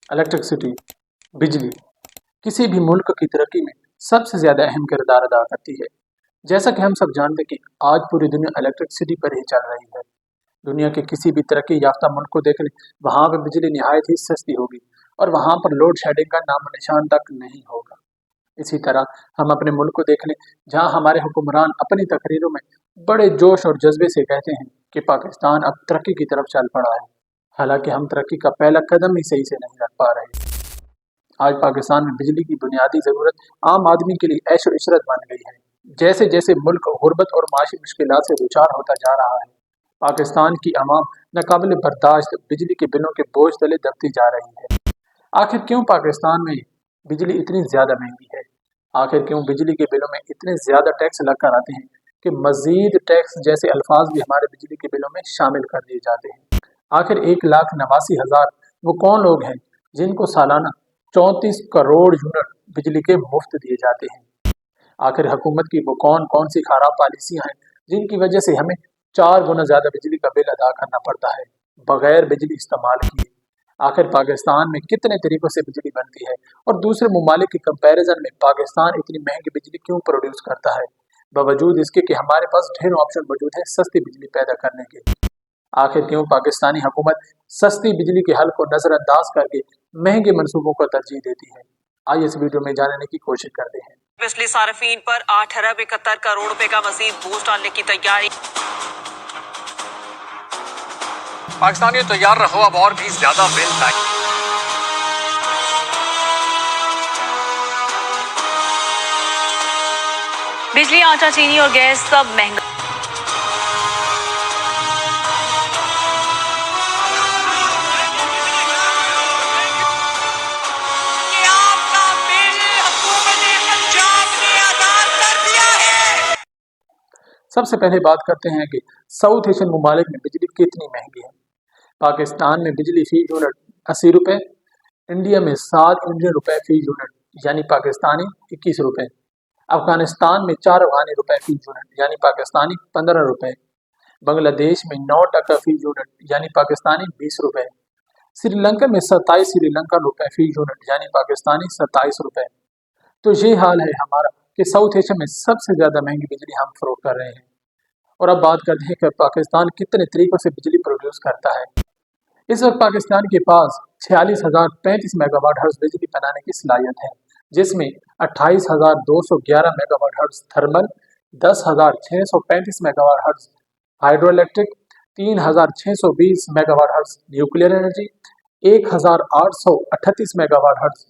Electricity, बिजली किसी भी मुल्क की तरक्की में सबसे ज़्यादा अहम किरदार अदा करती है। जैसा कि हम सब जानते हैं कि आज पूरी दुनिया इलेक्ट्रिसिटी पर ही चल रही है। दुनिया के किसी भी तरक्की याफ्ता मुल्क को देख लें, वहाँ पर बिजली निहायत ही सस्ती होगी और वहाँ पर लोड शेडिंग का नामो निशान तक नहीं होगा। इसी तरह हम अपने मुल्क को देख लें, जहाँ हमारे हुक्मरान अपनी तकरीरों में बड़े जोश और जज्बे से कहते हैं कि पाकिस्तान अब तरक्की की तरफ चल पड़ा है, हालांकि हम तरक्की का पहला कदम ही सही से नहीं रख पा रहे। आज पाकिस्तान में बिजली की बुनियादी ज़रूरत आम आदमी के लिए ऐशो इशरत बन गई है। जैसे जैसे मुल्क गुर्बत और माशी मुश्किलात से दो होता जा रहा है, पाकिस्तान की आवाम नाकाबिल बर्दाश्त बिजली के बिलों के बोझ तले दबती जा रही है। आखिर क्यों पाकिस्तान में बिजली इतनी ज़्यादा महंगी है? आखिर क्यों बिजली के बिलों में इतने ज़्यादा टैक्स लग कर आते हैं कि मज़ीद टैक्स जैसे अल्फाज भी हमारे बिजली के बिलों में शामिल कर दिए जाते हैं? आखिर 1,89,000 वो कौन लोग हैं जिनको सालाना 34 करोड़ यूनिट बिजली के मुफ्त दिए जाते हैं? आखिर हुकूमत की वो कौन कौन सी खराब पॉलिसियां हैं जिनकी वजह से हमें 4 गुना ज़्यादा बिजली का बिल अदा करना पड़ता है बगैर बिजली इस्तेमाल किए? आखिर पाकिस्तान में कितने तरीकों से बिजली बनती है और दूसरे ममालिक के कंपैरिजन में पाकिस्तान इतनी महंगी बिजली क्यों प्रोड्यूस करता है, बावजूद इसके कि हमारे पास ढेरों ऑप्शन मौजूद है सस्ती बिजली पैदा करने के? आखिर क्यों पाकिस्तानी हुकूमत सस्ती बिजली के हल को नजरअंदाज करके महंगे मंसूबों को तरजीह देती है? आइए इस वीडियो में जानने की कोशिश करते हैं। बिजली सार्फिन पर 8 अरब 71 करोड़ रुपए का मजीद बोझ डालने की तैयारी। पाकिस्तानी तैयार रहो, अब और भी ज्यादा बिल लाए। बिजली, आटा, चीनी और गैस सब महंगा। सबसे पहले बात करते हैं कि साउथ एशियन ममालिक में बिजली कितनी महंगी है। पाकिस्तान में बिजली फी यूनिट 80 रुपये, इंडिया में 7 इंडियन रुपए फी यूनिट यानी पाकिस्तानी 21 रुपये, अफगानिस्तान में 4 अफगानी रुपए फी यूनिट यानी पाकिस्तानी 15 रुपये, बांग्लादेश में 9% फी यूनिट यानी पाकिस्तानी 20 रुपये, श्रीलंका में 27 श्रीलंका रुपए फी यूनिट यानी पाकिस्तानी 27 रुपये। तो ये हाल है हमारा कि साउथ एशिया में सबसे ज़्यादा महंगी बिजली हम फरोख्त कर रहे हैं। और अब बात करते हैं कि पाकिस्तान कितने तरीक़ों से बिजली प्रोड्यूस करता है। इस वक्त पाकिस्तान के पास 46,035 मेगावाट हर्ट्ज़ बिजली बनाने की सलाहियत है, जिसमें 28,211 megawatt hertz thermal, 10,635 megawatt hertz hydro electric, 3,620 megawatt hertz nuclear energy, 1,838 megawatt hertz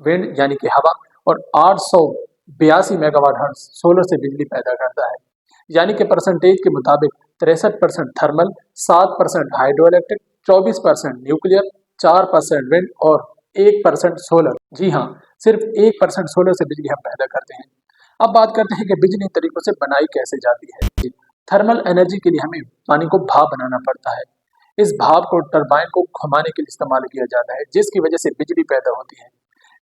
wind यानी कि हवा और 882 मेगावाट हर्ट्ज़ सोलर से बिजली पैदा करता है। यानी कि परसेंटेज के मुताबिक 63% thermal, 7% hydro electric, 24% nuclear, 4% wind और 1% सोलर। जी हाँ, सिर्फ 1% सोलर से बिजली हम पैदा करते हैं। अब बात करते हैं कि बिजली तरीकों से बनाई कैसे जाती है। थर्मल एनर्जी के लिए हमें पानी को भाप बनाना पड़ता है। इस भाप को टरबाइन को घुमाने के लिए इस्तेमाल किया जाता है, जिसकी वजह से बिजली पैदा होती है।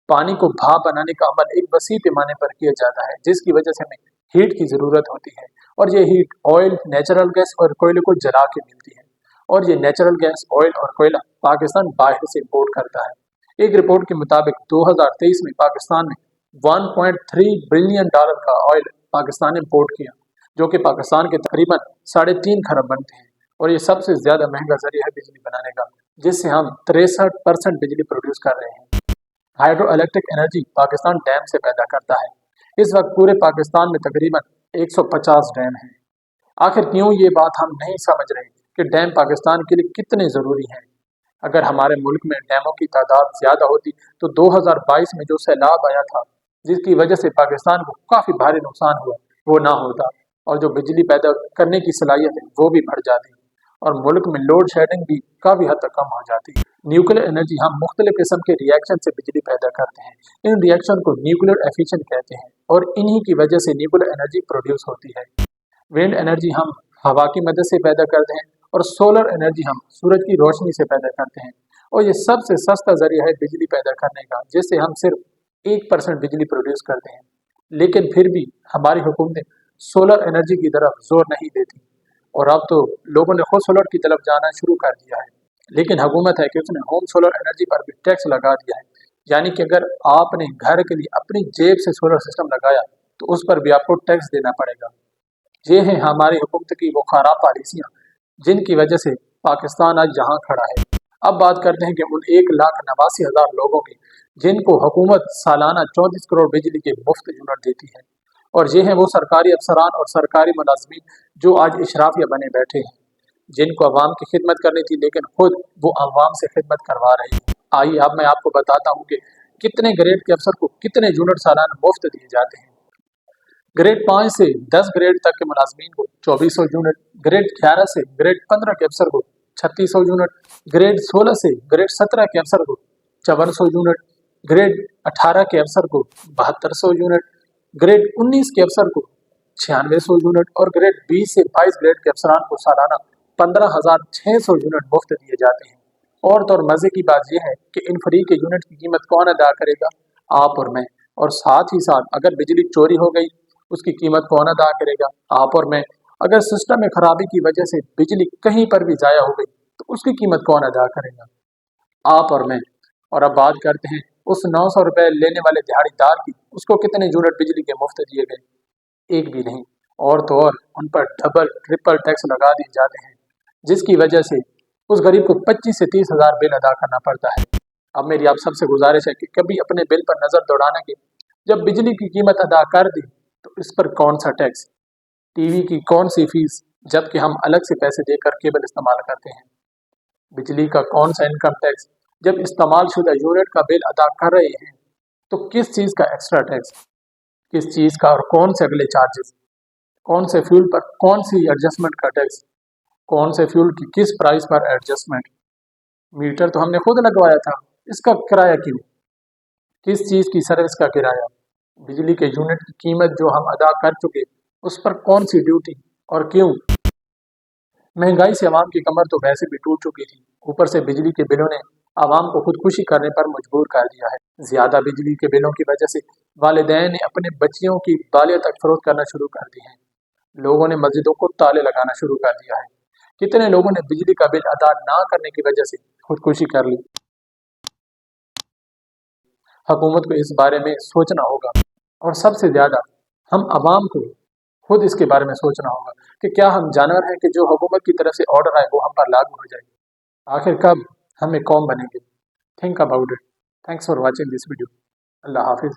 पानी को भाप बनाने का अमल एक वसी पैमाने पर किया जाता है, जिसकी वजह से हमें हीट की ज़रूरत होती है और ये हीट ऑयल, नेचुरल गैस और कोयले को जला के मिलती है। और ये नेचुरल गैस, ऑयल और कोयला पाकिस्तान बाहर से इंपोर्ट करता है। एक रिपोर्ट के मुताबिक 2023 में पाकिस्तान में $1.3 बिलियन का ऑयल पाकिस्तान ने इंपोर्ट किया, जो कि पाकिस्तान के तकरीबन 3.5 खरब बनते हैं। और ये सबसे ज़्यादा महंगा जरिया है बिजली बनाने का, जिससे हम 63% बिजली प्रोड्यूस कर रहे हैं। Hydro electric energy Pakistan dam से पैदा करता है। इस वक्त पूरे पाकिस्तान में तकरीबन 150 डैम हैं। आखिर क्यों ये बात हम नहीं समझ रहे कि डैम पाकिस्तान के लिए कितने ज़रूरी हैं। अगर हमारे मुल्क में डैमों की तादाद ज़्यादा होती तो 2022 में जो सैलाब आया था, जिसकी वजह से पाकिस्तान को काफ़ी भारी नुकसान हुआ, वो ना होता और जो बिजली पैदा करने की सलाहियत है वो भी बढ़ जाती और मुल्क में लोड शेडिंग भी काफ़ी हद तक कम हो जाती। न्यूक्लियर एनर्जी, हम मुख्तलिफ किस्म के रिएक्शन से बिजली पैदा करते हैं। इन रिएक्शन को न्यूक्लियर एफिशिएंट कहते हैं और इन्हीं की वजह से न्यूक्लियर एनर्जी प्रोड्यूस होती है। विंड एनर्जी हम हवा की मदद से पैदा करते हैं और सोलर एनर्जी हम सूरज की रोशनी से पैदा करते हैं। और ये सबसे सस्ता जरिया है बिजली पैदा करने का, जिससे हम सिर्फ 1% बिजली प्रोड्यूस करते हैं। लेकिन फिर भी हमारी हुकूमतें सोलर एनर्जी की तरफ जोर नहीं देती और अब तो लोगों ने खुद सोलर की तरफ जाना शुरू कर दिया है। लेकिन हुकूमत है कि उसने होम सोलर एनर्जी पर भी टैक्स लगा दिया है। यानी कि अगर आपने घर के लिए अपनी जेब से सोलर सिस्टम लगाया तो उस पर भी आपको टैक्स देना पड़ेगा। ये हैं हमारी हुकूमत की वो खराब पॉलिसियाँ जिनकी वजह से पाकिस्तान आज जहाँ खड़ा है। अब बात करते हैं कि उन 1,89,000 लोगों की जिनको हुकूमत सालाना 34 करोड़ बिजली के मुफ्त यूनिट देती है। और ये हैं वो सरकारी अफसरान और सरकारी मुलाजमीन जो आज इशराफिया बने बैठे हैं, जिनको अवाम की खिदमत करनी थी लेकिन खुद वो अवाम से खिदमत करवा रहे हैं। आइए अब मैं आपको बताता हूँ कि कितने ग्रेड के अफसर को कितने यूनिट सालाना मुफ्त दिए जाते हैं। ग्रेड 5 से 10 ग्रेड तक के मुलाजमीन को 2400 यूनिट, ग्रेड 11 से ग्रेड 15 के अफसर को 3600 यूनिट, ग्रेड 16 से ग्रेड 17 के अफसर को 5400 यूनिट, ग्रेड 18 के अफसर को 7200 यूनिट, ग्रेड 19 के अफसर को 9600 यूनिट और ग्रेड 20 से 22 ग्रेड के अफसरान को सालाना 15,600 यूनिट मुफ्त दिए जाते हैं। और तो और मज़े की बात यह है कि इन फ्री के यूनिट की कीमत कौन अदा करेगा? आप और मैं। और साथ ही साथ अगर बिजली चोरी हो गई उसकी कीमत कौन अदा करेगा? आप और मैं। अगर सिस्टम में खराबी की वजह से बिजली कहीं पर भी ज़ाया हो गई तो उसकी कीमत कौन अदा करेगा? आप और मैं। और अब बात करते हैं उस 900 रुपये लेने वाले दिहाड़ीदार की, उसको कितने यूनिट बिजली के मुफ्त दिए गए? एक भी नहीं। और तो और उन पर डबल ट्रिपल टैक्स लगा दिए जाते हैं जिसकी वजह से उस गरीब को 25 से 30 हज़ार बिल अदा करना पड़ता है। अब मेरी आप सबसे गुजारिश है कि कभी अपने बिल पर नज़र दौड़ाना कि जब बिजली की कीमत अदा कर दी तो इस पर कौन सा टैक्स, टीवी की कौन सी फीस, जबकि हम अलग से पैसे देकर केबल इस्तेमाल करते हैं। बिजली का कौन सा इनकम टैक्स, जब इस्तेमाल शुदा यूनिट का बिल अदा कर रहे हैं तो किस चीज़ का एक्स्ट्रा टैक्स, किस चीज़ का और कौन से अगले चार्जेस, कौन से फ्यूल पर कौन सी एडजस्टमेंट का टैक्स, कौन से फ्यूल की किस प्राइस पर एडजस्टमेंट। मीटर तो हमने खुद लगवाया था, इसका किराया क्यों? किस चीज़ की सर्विस का किराया, बिजली के यूनिट की कीमत जो हम अदा कर चुके उस पर कौन सी ड्यूटी और क्यों? महंगाई से आवाम की कमर तो वैसे भी टूट चुकी थी, ऊपर से बिजली के बिलों ने आवाम को खुदकुशी करने पर मजबूर कर दिया है। ज़्यादा बिजली के बिलों की वजह से वालिदैन ने अपने बच्चियों की बालियाँ तक फरोख्त करना शुरू कर दी हैं। लोगों ने मस्जिदों को ताले लगाना शुरू कर दिया है। कितने लोगों ने बिजली का बिल अदा ना करने की वजह से खुदकुशी कर ली। हुकूमत को इस बारे में सोचना होगा और सबसे ज़्यादा हम आवाम को खुद इसके बारे में सोचना होगा कि क्या हम जानवर हैं कि जो हुकूमत की तरफ से ऑर्डर आए वो हम पर लागू हो जाए? आखिर कब हम एक कौम बनेंगे? Think about it. Thanks for watching this video. अल्लाह हाफिज़।